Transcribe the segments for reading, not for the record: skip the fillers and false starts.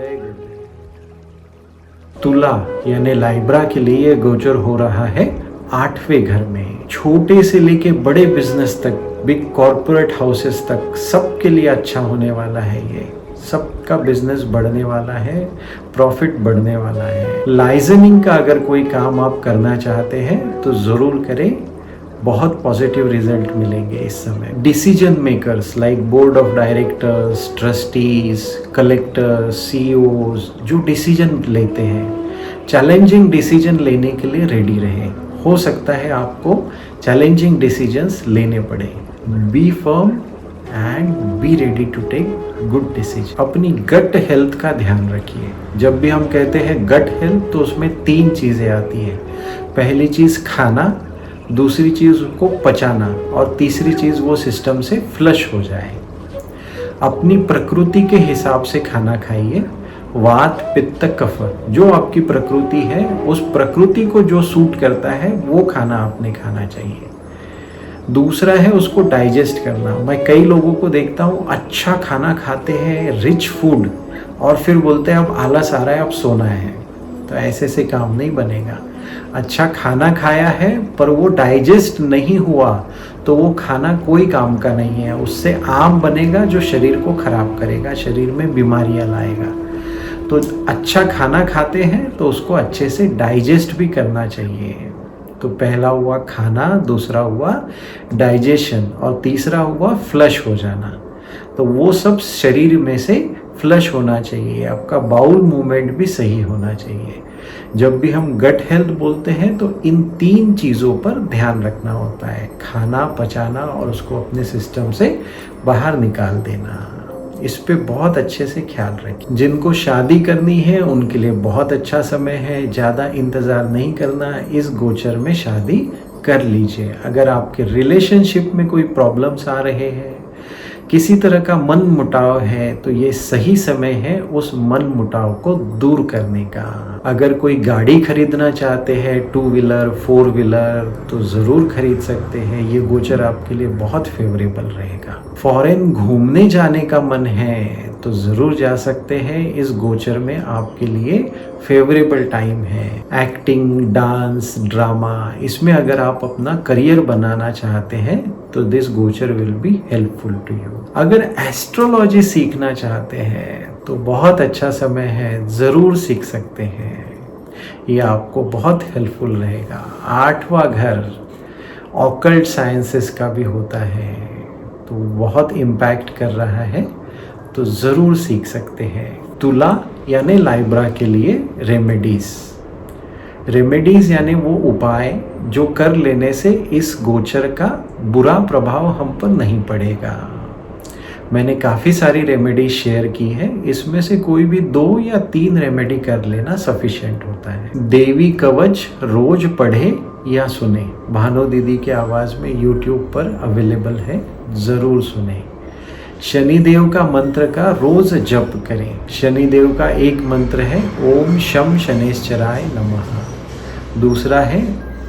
जय गुरुदेव। तुला यानी लाइब्रा के लिए गोचर हो रहा है 8वें घर में। छोटे से लेके बड़े बिजनेस तक, बिग कॉर्पोरेट हाउसेस तक, सबके लिए अच्छा होने वाला है। ये सबका बिजनेस बढ़ने वाला है, प्रॉफिट बढ़ने वाला है। लाइजनिंग का अगर कोई काम आप करना चाहते हैं तो ज़रूर करें, बहुत पॉजिटिव रिजल्ट मिलेंगे इस समय। Decision makers like board of directors, trustees, collectors, CEOs जो डिसीजन लेते हैं, चैलेंजिंग डिसीजन लेने के लिए रेडी रहें। हो सकता है आपको चैलेंजिंग डिसीजंस लेने पड़े। Be firm and be ready to take good decision. अपनी गट हेल्थ का ध्यान रखिए। जब भी हम कहते हैं गट हेल्थ तो उसमें 3 चीज़ें आती हैं। पहली चीज़ खाना, दूसरी चीज़ उसको पचाना और तीसरी चीज़ वो सिस्टम से फ्लश हो जाए। अपनी प्रकृति के हिसाब से खाना खाइए। वात, पित्त, कफ जो आपकी प्रकृति है, उस प्रकृति को जो सूट करता है वो खाना आपने खाना चाहिए। दूसरा है उसको डाइजेस्ट करना। मैं कई लोगों को देखता हूँ अच्छा खाना खाते हैं, रिच फूड, और फिर बोलते हैं अब आलस आ रहा है, अब सोना है। तो ऐसे से काम नहीं बनेगा। अच्छा खाना खाया है पर वो डाइजेस्ट नहीं हुआ तो वो खाना कोई काम का नहीं है। उससे आम बनेगा जो शरीर को खराब करेगा, शरीर में बीमारियां लाएगा। तो अच्छा खाना खाते हैं तो उसको अच्छे से डाइजेस्ट भी करना चाहिए। तो पहला हुआ खाना, दूसरा हुआ डाइजेशन और तीसरा हुआ फ्लश हो जाना। तो वो सब शरीर में से फ्लश होना चाहिए। आपका बाउल मूवमेंट भी सही होना चाहिए। जब भी हम गट हेल्थ बोलते हैं तो इन 3 चीज़ों पर ध्यान रखना होता है। खाना पचाना और उसको अपने सिस्टम से बाहर निकाल देना। इस पे बहुत अच्छे से ख्याल रखें। जिनको शादी करनी है उनके लिए बहुत अच्छा समय है। ज़्यादा इंतज़ार नहीं करना, इस गोचर में शादी कर लीजिए। अगर आपके रिलेशनशिप में कोई प्रॉब्लम्स आ रहे हैं, किसी तरह का मन मुटाव है, तो ये सही समय है उस मन मुटाव को दूर करने का। अगर कोई गाड़ी खरीदना चाहते हैं, 2 व्हीलर 4 व्हीलर, तो ज़रूर खरीद सकते हैं। ये गोचर आपके लिए बहुत फेवरेबल रहेगा। फॉरेन घूमने जाने का मन है तो ज़रूर जा सकते हैं। इस गोचर में आपके लिए फेवरेबल टाइम है। एक्टिंग, डांस, ड्रामा, इसमें अगर आप अपना करियर बनाना चाहते हैं तो दिस गोचर will be helpful to you. अगर एस्ट्रोलॉजी सीखना चाहते हैं तो बहुत अच्छा समय है, ज़रूर सीख सकते हैं। ये आपको बहुत हेल्पफुल रहेगा। 8वां घर ऑकल्ट साइंसेस का भी होता है तो बहुत इम्पैक्ट कर रहा है, तो ज़रूर सीख सकते हैं। तुला यानी लाइब्रा के लिए रेमेडीज़ यानी वो उपाय जो कर लेने से इस गोचर का बुरा प्रभाव हम पर नहीं पड़ेगा। मैंने काफ़ी सारी रेमेडी शेयर की है, इसमें से कोई भी 2 या 3 रेमेडी कर लेना सफिशिएंट होता है। देवी कवच रोज पढ़े या सुने, भानु दीदी की आवाज़ में YouTube पर अवेलेबल है, ज़रूर सुने। शनिदेव का मंत्र का रोज जप करें। शनिदेव का एक मंत्र है ओम शम शनेश्चराय नमः। दूसरा है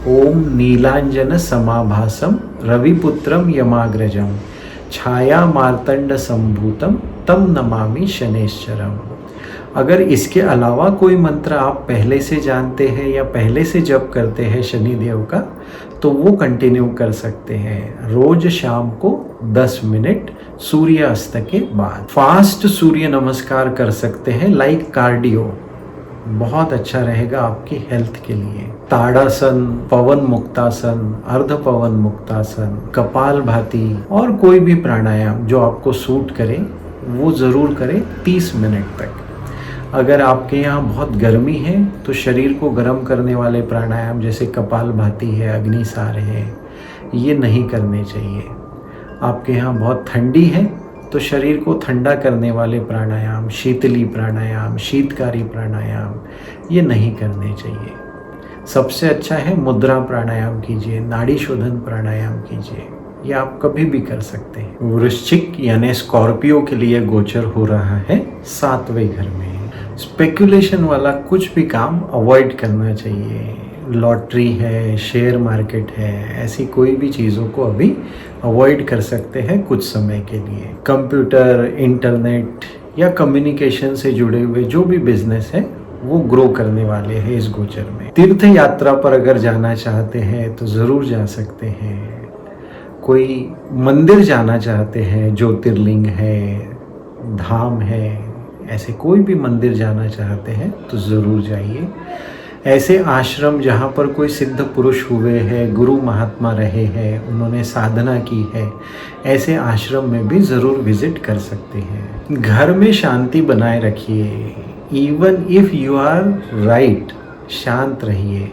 ओम नीलांजन समाभासम रविपुत्रम यमाग्रजम छाया मार्तंड संभूतम तम नमामि शनेश्चरम। अगर इसके अलावा कोई मंत्र आप पहले से जानते हैं या पहले से जप करते हैं शनिदेव का, तो वो कंटिन्यू कर सकते हैं। रोज शाम को 10 मिनट सूर्यास्त के बाद फास्ट सूर्य नमस्कार कर सकते हैं, लाइक कार्डियो। बहुत अच्छा रहेगा आपकी हेल्थ के लिए। ताड़ासन, पवन मुक्तासन, अर्ध पवन मुक्तासन, कपाल भाती और कोई भी प्राणायाम जो आपको सूट करे वो ज़रूर करें 30 मिनट तक। अगर आपके यहाँ बहुत गर्मी है तो शरीर को गर्म करने वाले प्राणायाम जैसे कपाल भाती है, अग्निसार है, ये नहीं करने चाहिए। आपके यहाँ बहुत ठंडी है तो शरीर को ठंडा करने वाले प्राणायाम, शीतली प्राणायाम, शीतकारी प्राणायाम, ये नहीं करने चाहिए। सबसे अच्छा है मुद्रा प्राणायाम कीजिए, नाड़ी शोधन प्राणायाम कीजिए, ये आप कभी भी कर सकते हैं। वृश्चिक यानी स्कॉर्पियो के लिए गोचर हो रहा है 7वें घर में। स्पेकुलेशन वाला कुछ भी काम अवॉइड करना चाहिए। लॉटरी है, शेयर मार्केट है, ऐसी कोई भी चीज़ों को अभी अवॉइड कर सकते हैं कुछ समय के लिए। कंप्यूटर, इंटरनेट, या कम्युनिकेशन से जुड़े हुए जो भी बिजनेस है वो ग्रो करने वाले हैं इस गोचर में। तीर्थ यात्रा पर अगर जाना चाहते हैं तो ज़रूर जा सकते हैं। कोई मंदिर जाना चाहते हैं, ज्योतिर्लिंग है, धाम है, ऐसे कोई भी मंदिर जाना चाहते हैं तो ज़रूर जाइए। ऐसे आश्रम जहाँ पर कोई सिद्ध पुरुष हुए हैं, गुरु महात्मा रहे हैं, उन्होंने साधना की है, ऐसे आश्रम में भी ज़रूर विजिट कर सकते हैं। घर में शांति बनाए रखिए। Even if you are right, शांत रहिए।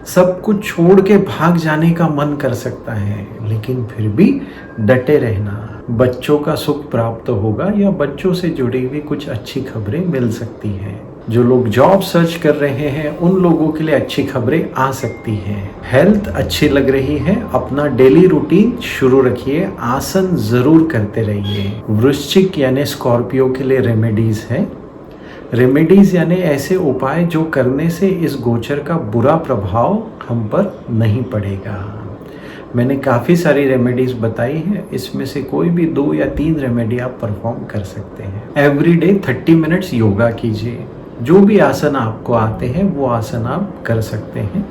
सब कुछ छोड़ के भाग जाने का मन कर सकता है, लेकिन फिर भी डटे रहना। बच्चों का सुख प्राप्त होगा या बच्चों से जुड़ी हुई कुछ अच्छी खबरें मिल सकती हैं। जो लोग जॉब सर्च कर रहे हैं उन लोगों के लिए अच्छी खबरें आ सकती हैं। हेल्थ अच्छी लग रही है। अपना डेली रूटीन शुरू रखिए। आसन जरूर करते रहिए। वृश्चिक यानी स्कॉर्पियो के लिए रेमेडीज है। रेमेडीज यानी ऐसे उपाय जो करने से इस गोचर का बुरा प्रभाव हम पर नहीं पड़ेगा। मैंने काफ़ी सारी रेमेडीज बताई हैं, इसमें से कोई भी 2 या 3 रेमेडी आप परफॉर्म कर सकते हैं। एवरीडे 30 मिनट्स योगा कीजिए। जो भी आसन आपको आते हैं वो आसन आप कर सकते हैं।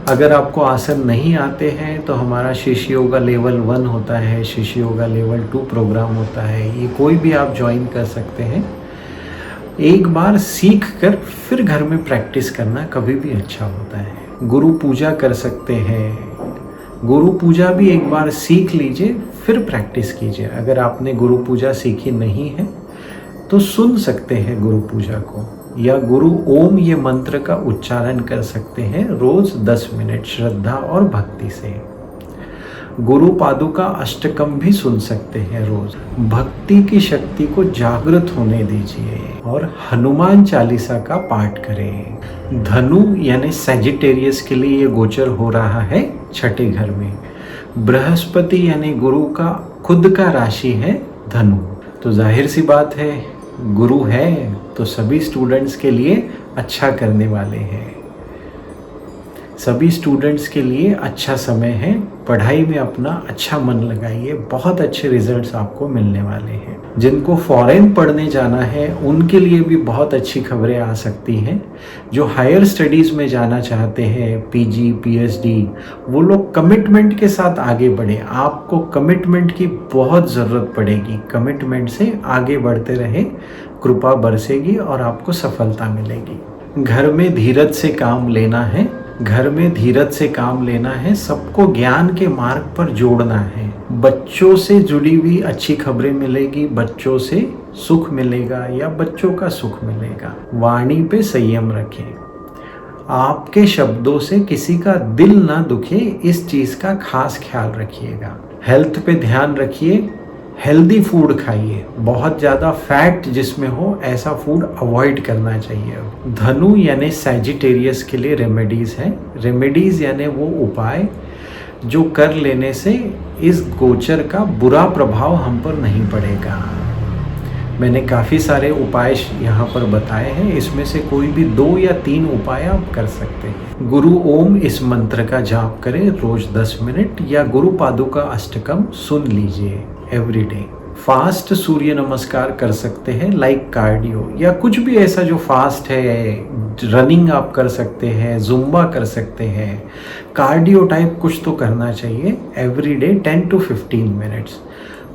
अगर आपको आसन नहीं आते हैं तो हमारा शिष्य योगा लेवल 1 होता है, शिष्य योगा लेवल 2 प्रोग्राम होता है। ये कोई भी आप ज्वाइन कर सकते हैं। एक बार सीख कर फिर घर में प्रैक्टिस करना कभी भी अच्छा होता है। गुरु पूजा कर सकते हैं। गुरु पूजा भी एक बार सीख लीजिए, फिर प्रैक्टिस कीजिए। अगर आपने गुरु पूजा सीखी नहीं है तो सुन सकते हैं गुरु पूजा को, या गुरु ओम ये मंत्र का उच्चारण कर सकते हैं रोज 10 मिनट श्रद्धा और भक्ति से। गुरु पादुका अष्टकम भी सुन सकते हैं रोज। भक्ति की शक्ति को जागृत होने दीजिए और हनुमान चालीसा का पाठ करें। धनु यानी सैजिटेरियस के लिए ये गोचर हो रहा है 6ठे घर में। बृहस्पति यानी गुरु का खुद का राशि है धनु, तो जाहिर सी बात है गुरु है तो सभी स्टूडेंट्स के लिए अच्छा करने वाले हैं। सभी स्टूडेंट्स के लिए अच्छा समय है। पढ़ाई में अपना अच्छा मन लगाइए, बहुत अच्छे रिजल्ट्स आपको मिलने वाले हैं। जिनको फॉरेन पढ़ने जाना है उनके लिए भी बहुत अच्छी खबरें आ सकती हैं। जो हायर स्टडीज़ में जाना चाहते हैं, पीजी, पीएचडी, वो लोग कमिटमेंट के साथ आगे बढ़े। आपको कमिटमेंट की बहुत ज़रूरत पड़ेगी। कमिटमेंट से आगे बढ़ते रहे, कृपा बरसेगी और आपको सफलता मिलेगी। घर में धीरज से काम लेना है। घर में धीरज से काम लेना है। सबको ज्ञान के मार्ग पर जोड़ना है। बच्चों से जुड़ी हुई अच्छी खबरें मिलेगी। बच्चों से सुख मिलेगा या बच्चों का सुख मिलेगा। वाणी पे संयम रखें। आपके शब्दों से किसी का दिल ना दुखे, इस चीज़ का खास ख्याल रखिएगा। हेल्थ पे ध्यान रखिए। हेल्दी फूड खाइए। बहुत ज़्यादा फैट जिसमें हो ऐसा फूड अवॉइड करना चाहिए। धनु यानी सैजिटेरियस के लिए रेमेडीज़ हैं। रेमेडीज़ यानी वो उपाय जो कर लेने से इस गोचर का बुरा प्रभाव हम पर नहीं पड़ेगा। मैंने काफ़ी सारे उपाय यहाँ पर बताए हैं, इसमें से कोई भी 2 या 3 उपाय आप कर सकते हैं। गुरु ओम इस मंत्र का जाप करें रोज 10 मिनट, या गुरु पादुका अष्टकम सुन लीजिए एवरीडे। फास्ट सूर्य नमस्कार कर सकते हैं, लाइक कार्डियो, या कुछ भी ऐसा जो फास्ट है। रनिंग आप कर सकते हैं, जुम्बा कर सकते हैं, कार्डियो टाइप कुछ तो करना चाहिए एवरीडे 10 to 15 मिनट्स।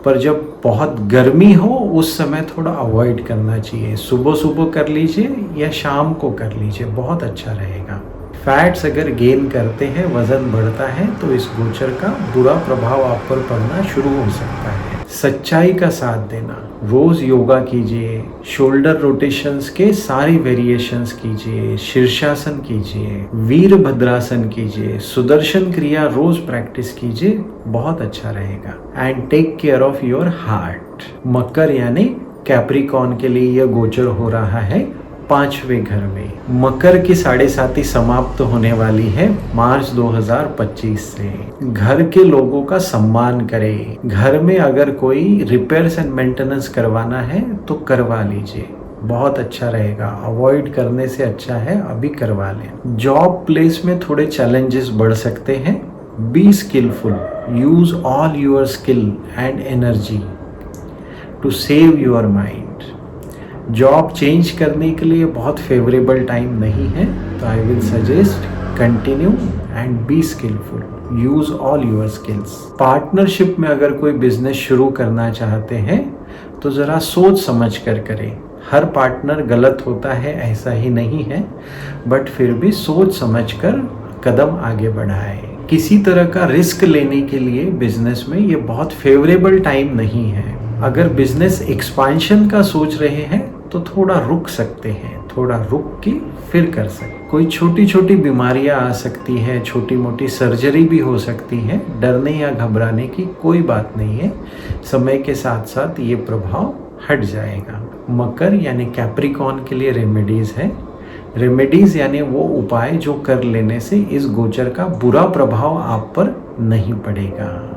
पर जब बहुत गर्मी हो उस समय थोड़ा अवॉइड करना चाहिए। सुबह सुबह कर लीजिए या शाम को कर लीजिए, बहुत अच्छा रहेगा। फैट्स अगर गेन करते हैं, वज़न बढ़ता है, तो इस गोचर का बुरा प्रभाव आप पर पड़ना शुरू हो सकता है। सच्चाई का साथ देना। रोज़ योगा कीजिए। शोल्डर रोटेशंस के सारी वेरिएशंस कीजिए। शीर्षासन कीजिए। वीरभद्रासन कीजिए। सुदर्शन क्रिया रोज़ प्रैक्टिस कीजिए, बहुत अच्छा रहेगा। And take care of your heart. Makar यानी कैप्रिकॉन के लिए यह गोचर हो रहा है 5वें घर में। मकर की 7.5 समाप्त होने वाली है मार्च 2025 से। घर के लोगों का सम्मान करें। घर में अगर कोई रिपेयर्स एंड मेंटेनेंस करवाना है तो करवा लीजिए, बहुत अच्छा रहेगा। अवॉइड करने से अच्छा है अभी करवा लें। जॉब प्लेस में थोड़े चैलेंजेस बढ़ सकते हैं। Be skilful. Use all your skill and energy to save your mind. Job change करने के लिए बहुत फेवरेबल टाइम नहीं है, तो I will suggest continue and be skilful, use all your skills. Partnership में अगर कोई बिजनेस शुरू करना चाहते हैं तो ज़रा सोच समझ कर करें। हर पार्टनर गलत होता है ऐसा ही नहीं है, बट फिर भी सोच समझ कर कदम आगे बढ़ाएं। किसी तरह का रिस्क लेने के लिए बिजनेस में ये बहुत फेवरेबल टाइम नहीं है। अगर बिजनेस एक्सपांशन का सोच रहे हैं तो थोड़ा रुक सकते हैं, थोड़ा रुक के फिर कर सकते। कोई छोटी छोटी बीमारियां आ सकती है, छोटी मोटी सर्जरी भी हो सकती है, डरने या घबराने की कोई बात नहीं है। समय के साथ साथ ये प्रभाव हट जाएगा। मकर यानी कैप्रिकॉर्न के लिए रेमेडीज है। रेमेडीज यानी वो उपाय जो कर लेने से इस गोचर का बुरा प्रभाव आप पर नहीं पड़ेगा।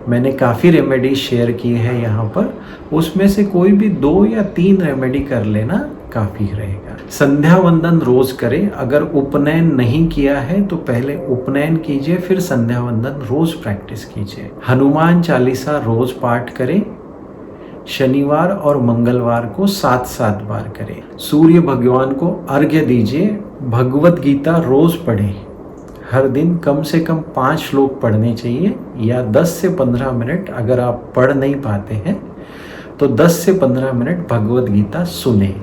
मैंने काफ़ी रेमेडी शेयर की है यहाँ पर, उसमें से कोई भी 2 या 3 रेमेडी कर लेना काफ़ी रहेगा। संध्या वंदन रोज करें। अगर उपनयन नहीं किया है तो पहले उपनयन कीजिए, फिर संध्या वंदन रोज प्रैक्टिस कीजिए। हनुमान चालीसा रोज पाठ करें। शनिवार और मंगलवार को 7-7 बार करें। सूर्य भगवान को अर्घ्य दीजिए। भगवत गीता रोज पढ़ें। हर दिन कम से कम 5 श्लोक पढ़ने चाहिए, या 10 से 15 मिनट। अगर आप पढ़ नहीं पाते हैं तो 10 से 15 मिनट भगवत गीता सुने।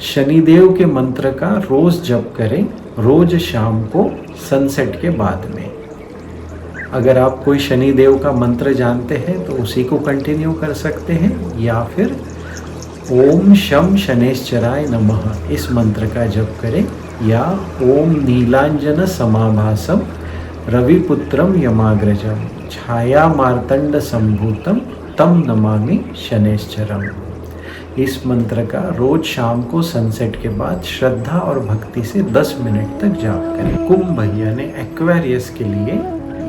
शनिदेव के मंत्र का रोज जप करें, रोज शाम को सनसेट के बाद में। अगर आप कोई शनिदेव का मंत्र जानते हैं तो उसी को कंटिन्यू कर सकते हैं, या फिर ओम शम शनेश्चराय नमः इस मंत्र का जप करें, या ओम नीलांजन समाभासम रविपुत्रम यमाग्रजम छाया मार्तंड संभूतम तम नमामि शनेश्चरम। इस मंत्र का रोज शाम को सनसेट के बाद श्रद्धा और भक्ति से 10 मिनट तक जाप करें। कुंभ यानी एक्वेरियस के लिए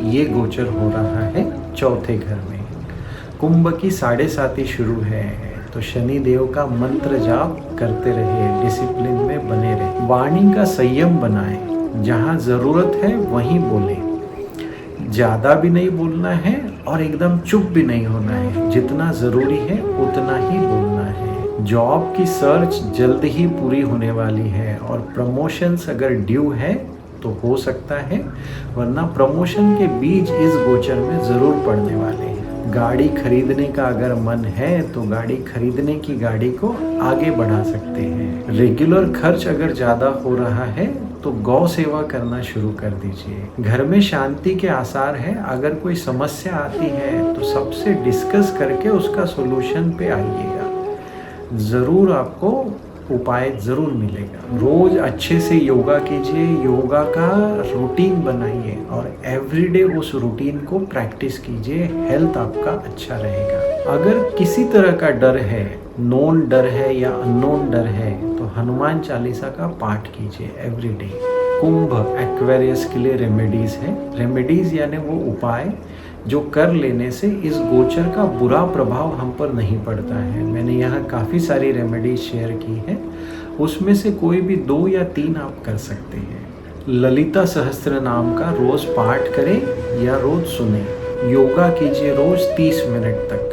ये गोचर हो रहा है चौथे घर में। कुंभ की 7.5 शुरू है, तो शनि देव का मंत्र जाप करते रहे, डिसिप्लिन में बने रहे। वाणी का संयम बनाएं, जहाँ ज़रूरत है वहीं बोलें। ज़्यादा भी नहीं बोलना है और एकदम चुप भी नहीं होना है। जितना ज़रूरी है उतना ही बोलना है। जॉब की सर्च जल्द ही पूरी होने वाली है, और प्रमोशंस अगर ड्यू है तो हो सकता है, वरना प्रमोशन के बीज इस गोचर में ज़रूर पड़ने वाले हैं। गाड़ी खरीदने का अगर मन है तो गाड़ी खरीदने की गाड़ी को आगे बढ़ा सकते हैं। रेगुलर खर्च अगर ज़्यादा हो रहा है तो गौ सेवा करना शुरू कर दीजिए। घर में शांति के आसार है। अगर कोई समस्या आती है तो सबसे डिस्कस करके उसका सॉल्यूशन पे आइएगा, ज़रूर आपको उपाय ज़रूर मिलेगा। रोज अच्छे से योगा कीजिए, योगा का रूटीन बनाइए और एवरीडे उस रूटीन को प्रैक्टिस कीजिए। हेल्थ आपका अच्छा रहेगा। अगर किसी तरह का डर है, नोन डर है या अननोन डर है, तो हनुमान चालीसा का पाठ कीजिए एवरीडे। कुंभ एक्वेरियस के लिए रेमेडीज है। रेमेडीज यानी वो उपाय जो कर लेने से इस गोचर का बुरा प्रभाव हम पर नहीं पड़ता है। मैंने यहाँ काफ़ी सारी रेमेडीज शेयर की है, उसमें से कोई भी 2 या 3 आप कर सकते हैं। ललिता सहस्त्र नाम का रोज़ पाठ करें या रोज़ सुने। योगा कीजिए रोज़ 30 मिनट तक।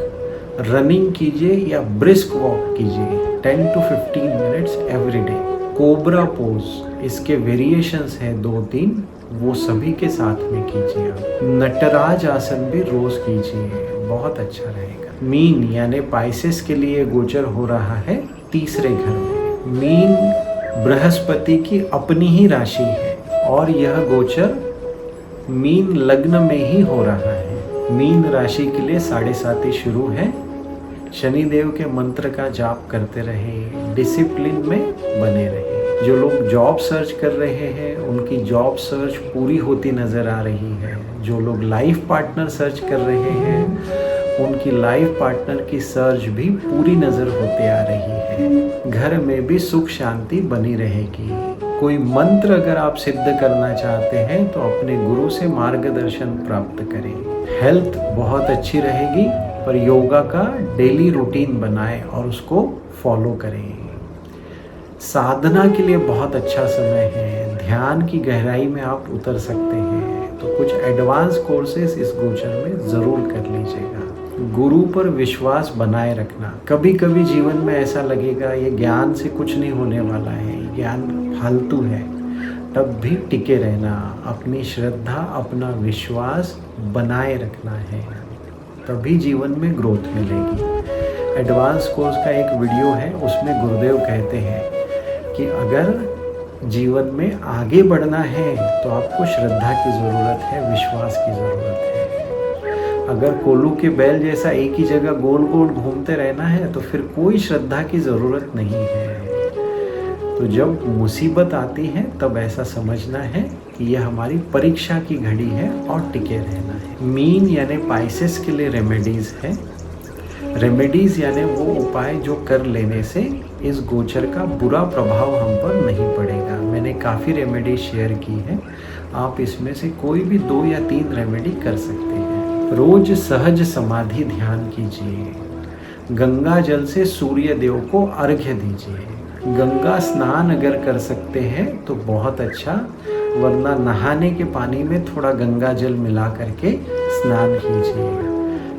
रनिंग कीजिए या ब्रिस्क वॉक कीजिए 10 to 15 minutes every day. Cobra pose, इसके वेरिएशंस हैं 2-3, वो सभी के साथ में कीजिए आप। नटराज आसन भी रोज कीजिए, बहुत अच्छा रहेगा। मीन यानी पाइसेस के लिए गोचर हो रहा है तीसरे घर में। मीन बृहस्पति की अपनी ही राशि है और यह गोचर मीन लग्न में ही हो रहा है। मीन राशि के लिए 7.5 शुरू है। शनिदेव के मंत्र का जाप करते रहे, डिसिप्लिन में बने रहे। जो लोग जॉब सर्च कर रहे हैं उनकी जॉब सर्च पूरी होती नज़र आ रही है। जो लोग लाइफ पार्टनर सर्च कर रहे हैं उनकी लाइफ पार्टनर की सर्च भी पूरी नज़र होते आ रही है। घर में भी सुख शांति बनी रहेगी। कोई मंत्र अगर आप सिद्ध करना चाहते हैं तो अपने गुरु से मार्गदर्शन प्राप्त करें। हेल्थ बहुत अच्छी रहेगी, पर योगा का डेली रूटीन बनाएं और उसको फॉलो करें। साधना के लिए बहुत अच्छा समय है। ध्यान की गहराई में आप उतर सकते हैं, तो कुछ एडवांस कोर्सेज इस गोचर में ज़रूर कर लीजिएगा। गुरु पर विश्वास बनाए रखना। कभी कभी जीवन में ऐसा लगेगा ये ज्ञान से कुछ नहीं होने वाला है, ज्ञान फालतू है, तब भी टिके रहना, अपनी श्रद्धा, अपना विश्वास बनाए रखना है, तभी जीवन में ग्रोथ मिलेगी। एडवांस कोर्स का एक वीडियो है, उसमें गुरुदेव कहते हैं कि अगर जीवन में आगे बढ़ना है तो आपको श्रद्धा की ज़रूरत है, विश्वास की ज़रूरत है। अगर कोल्हू के बैल जैसा एक ही जगह गोल गोल घूमते रहना है तो फिर कोई श्रद्धा की ज़रूरत नहीं है। तो जब मुसीबत आती है तब ऐसा समझना है कि यह हमारी परीक्षा की घड़ी है और टिके रहना है। मीन यानी पाइसेस के लिए रेमेडीज़ है। रेमेडीज़ यानी वो उपाय जो कर लेने से इस गोचर का बुरा प्रभाव हम पर नहीं पड़ेगा। मैंने काफ़ी रेमेडी शेयर की है, आप इसमें से कोई भी 2 या 3 रेमेडी कर सकते हैं। रोज सहज समाधि ध्यान कीजिए। गंगा जल से सूर्य देव को अर्घ्य दीजिए। गंगा स्नान अगर कर सकते हैं तो बहुत अच्छा, वरना नहाने के पानी में थोड़ा गंगा जल मिला करके स्नान कीजिए।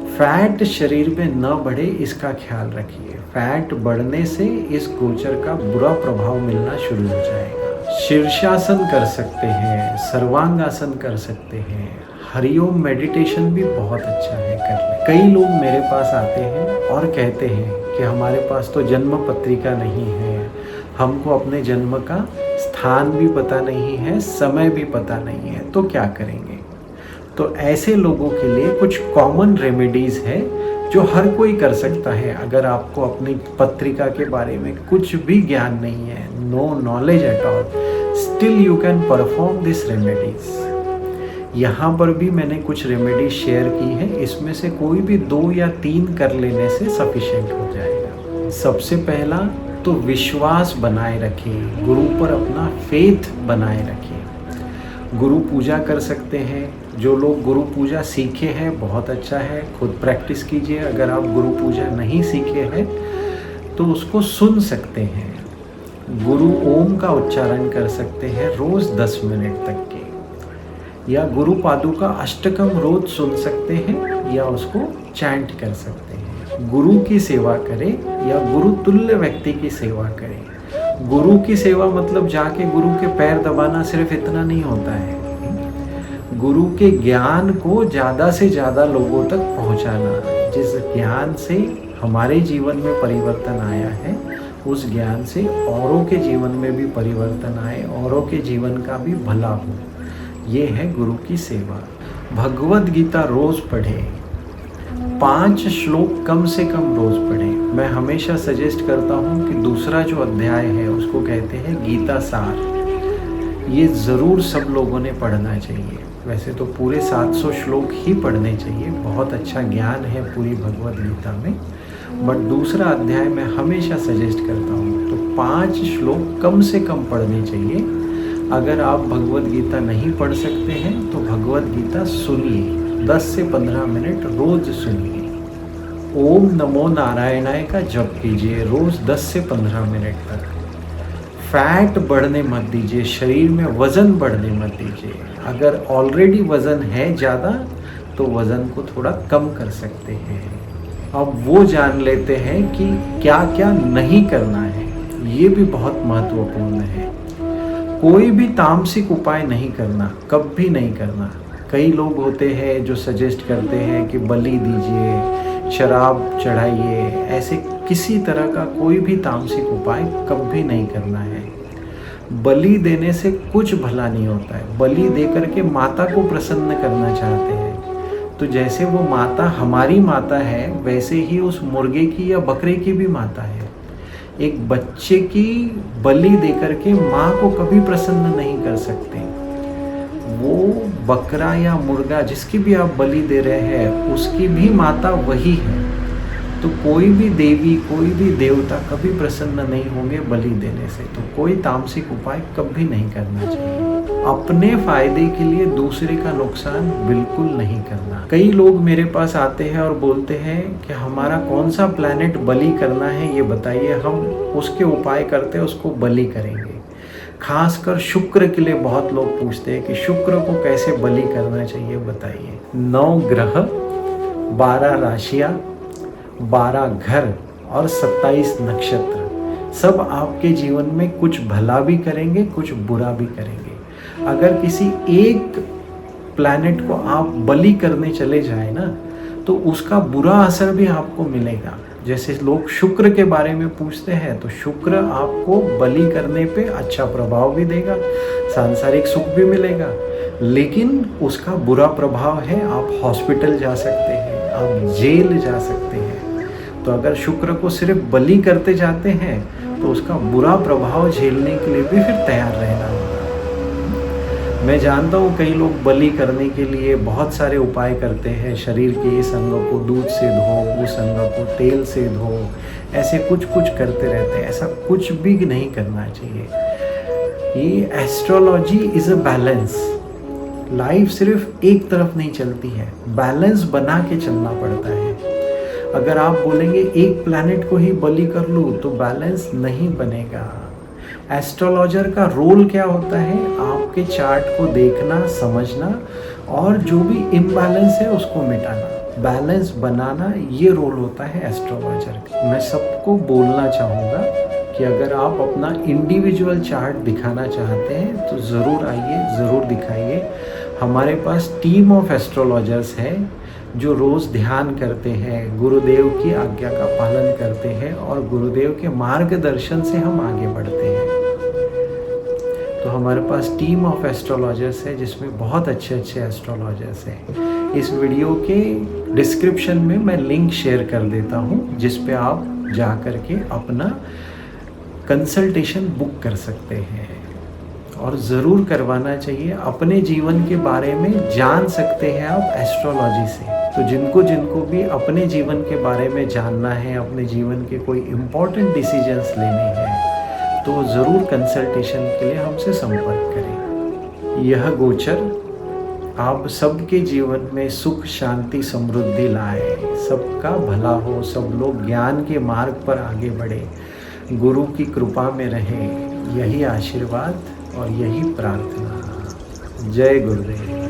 फैट शरीर में न बढ़े इसका ख्याल रखिए। फैट बढ़ने से इस गोचर का बुरा प्रभाव मिलना शुरू हो जाएगा। शीर्षासन कर सकते हैं, सर्वांगासन कर सकते हैं, हरिओम मेडिटेशन भी बहुत अच्छा है कर ले। कई लोग मेरे पास आते हैं और कहते हैं कि हमारे पास तो जन्म पत्रिका नहीं है, हमको अपने जन्म का स्थान भी पता नहीं है, समय भी पता नहीं है, तो क्या करेंगे। तो ऐसे लोगों के लिए कुछ कॉमन रेमेडीज़ है जो हर कोई कर सकता है। अगर आपको अपनी पत्रिका के बारे में कुछ भी ज्ञान नहीं है, no knowledge at all, still you can perform this remedies. यहाँ पर भी मैंने कुछ रेमेडी शेयर की है, इसमें से कोई भी 2 या 3 कर लेने से सफिशिएंट हो जाएगा। सबसे पहला तो विश्वास बनाए रखें, गुरु पर अपना फेथ बनाए रखें। गुरु पूजा कर सकते हैं। जो लोग गुरु पूजा सीखे हैं बहुत अच्छा है, खुद प्रैक्टिस कीजिए। अगर आप गुरु पूजा नहीं सीखे हैं तो उसको सुन सकते हैं। गुरु ओम का उच्चारण कर सकते हैं रोज़ 10 मिनट तक के, या गुरु पादुका अष्टकम रोज सुन सकते हैं या उसको चैंट कर सकते हैं। गुरु की सेवा करें या गुरु तुल्य व्यक्ति की सेवा करें। गुरु की सेवा मतलब जाके गुरु के पैर दबाना सिर्फ इतना नहीं होता है। गुरु के ज्ञान को ज़्यादा से ज़्यादा लोगों तक पहुंचाना। जिस ज्ञान से हमारे जीवन में परिवर्तन आया है उस ज्ञान से औरों के जीवन में भी परिवर्तन आए, औरों के जीवन का भी भला हो, ये है गुरु की सेवा। भगवद गीता रोज पढ़ें, 5 श्लोक कम से कम रोज पढ़ें। मैं हमेशा सजेस्ट करता हूँ कि दूसरा जो अध्याय है उसको कहते हैं गीता सार, ये ज़रूर सब लोगों ने पढ़ना चाहिए। वैसे तो पूरे 700 श्लोक ही पढ़ने चाहिए, बहुत अच्छा ज्ञान है पूरी भगवद गीता में, बट दूसरा अध्याय मैं हमेशा सजेस्ट करता हूँ। तो 5 श्लोक कम से कम पढ़ने चाहिए। अगर आप भगवद गीता नहीं पढ़ सकते हैं तो भगवद गीता सुनिए, 10 से 15 मिनट रोज सुनिए। ओम नमो नारायणाय का जप कीजिए रोज 10 से 15 मिनट तक। फैट बढ़ने मत दीजिए, शरीर में वज़न बढ़ने मत दीजिए। अगर ऑलरेडी वज़न है ज़्यादा तो वज़न को थोड़ा कम कर सकते हैं। अब वो जान लेते हैं कि क्या क्या नहीं करना है, ये भी बहुत महत्वपूर्ण है। कोई भी तामसिक उपाय नहीं करना, कभी नहीं करना। कई लोग होते हैं जो सजेस्ट करते हैं कि बलि दीजिए, शराब चढ़ाइए, ऐसे किसी तरह का कोई भी तामसिक उपाय कभी नहीं करना है। बलि देने से कुछ भला नहीं होता है। बलि दे करके माता को प्रसन्न करना चाहते हैं, तो जैसे वो माता हमारी माता है वैसे ही उस मुर्गे की या बकरे की भी माता है। एक बच्चे की बलि देकर के माँ को कभी प्रसन्न नहीं कर सकते। वो बकरा या मुर्गा जिसकी भी आप बलि दे रहे हैं उसकी भी माता वही है। तो कोई भी देवी, कोई भी देवता कभी प्रसन्न नहीं होंगे बलि देने से। तो कोई तामसिक उपाय कभी नहीं करना चाहिए। अपने फायदे के लिए दूसरे का नुकसान बिल्कुल नहीं करना। कई लोग मेरे पास आते हैं और बोलते हैं कि हमारा कौन सा प्लैनेट बलि करना है ये बताइए, हम उसके उपाय करते हैं, उसको बलि करेंगे। खासकर शुक्र के लिए बहुत लोग पूछते हैं कि शुक्र को कैसे बलि करना चाहिए बताइए। 9 ग्रह 12 राशियाँ, 12 घर और 27 नक्षत्र सब आपके जीवन में कुछ भला भी करेंगे, कुछ बुरा भी करेंगे। अगर किसी एक प्लैनेट को आप बलि करने चले जाए ना, तो उसका बुरा असर भी आपको मिलेगा। जैसे लोग शुक्र के बारे में पूछते हैं, तो शुक्र आपको बलि करने पे अच्छा प्रभाव भी देगा, सांसारिक सुख भी मिलेगा, लेकिन उसका बुरा प्रभाव है आप हॉस्पिटल जा सकते हैं, आप जेल जा सकते हैं। तो अगर शुक्र को सिर्फ बलि करते जाते हैं तो उसका बुरा प्रभाव झेलने के लिए भी फिर तैयार रहना होगा। मैं जानता हूँ कई लोग बलि करने के लिए बहुत सारे उपाय करते हैं, शरीर के इस अंग को दूध से धो, उस अंग को तेल से धो, ऐसे कुछ करते रहते हैं। ऐसा कुछ भी नहीं करना चाहिए। ये astrology is a balance. Life सिर्फ एक तरफ नहीं चलती है, बैलेंस बना के चलना पड़ता है। अगर आप बोलेंगे एक प्लैनेट को ही बलि कर लूँ तो बैलेंस नहीं बनेगा। एस्ट्रोलॉजर का रोल क्या होता है? आपके चार्ट को देखना, समझना और जो भी इम्बैलेंस है उसको मिटाना, बैलेंस बनाना, ये रोल होता है एस्ट्रोलॉजर का। मैं सबको बोलना चाहूँगा कि अगर आप अपना इंडिविजुअल चार्ट दिखाना चाहते हैं तो ज़रूर आइए, ज़रूर दिखाइए। हमारे पास टीम ऑफ एस्ट्रोलॉजर्स है जो रोज़ ध्यान करते हैं, गुरुदेव की आज्ञा का पालन करते हैं और गुरुदेव के मार्गदर्शन से हम आगे बढ़ते हैं। तो हमारे पास टीम ऑफ एस्ट्रोलॉजर्स है जिसमें बहुत अच्छे एस्ट्रोलॉजर्स हैं। इस वीडियो के डिस्क्रिप्शन में मैं लिंक शेयर कर देता हूँ जिस पे आप जा कर के अपना कंसल्टेशन बुक कर सकते हैं और ज़रूर करवाना चाहिए। अपने जीवन के बारे में जान सकते हैं आप एस्ट्रोलॉजी से। तो जिनको भी अपने जीवन के बारे में जानना है, अपने जीवन के कोई इम्पोर्टेंट डिसीजंस लेने हैं, तो ज़रूर कंसल्टेशन के लिए हमसे संपर्क करें। यह गोचर आप सबके जीवन में सुख, शांति, समृद्धि लाए, सबका भला हो, सब लोग ज्ञान के मार्ग पर आगे बढ़े, गुरु की कृपा में रहें, यही आशीर्वाद और यही प्रार्थना। जय गुरुदेव।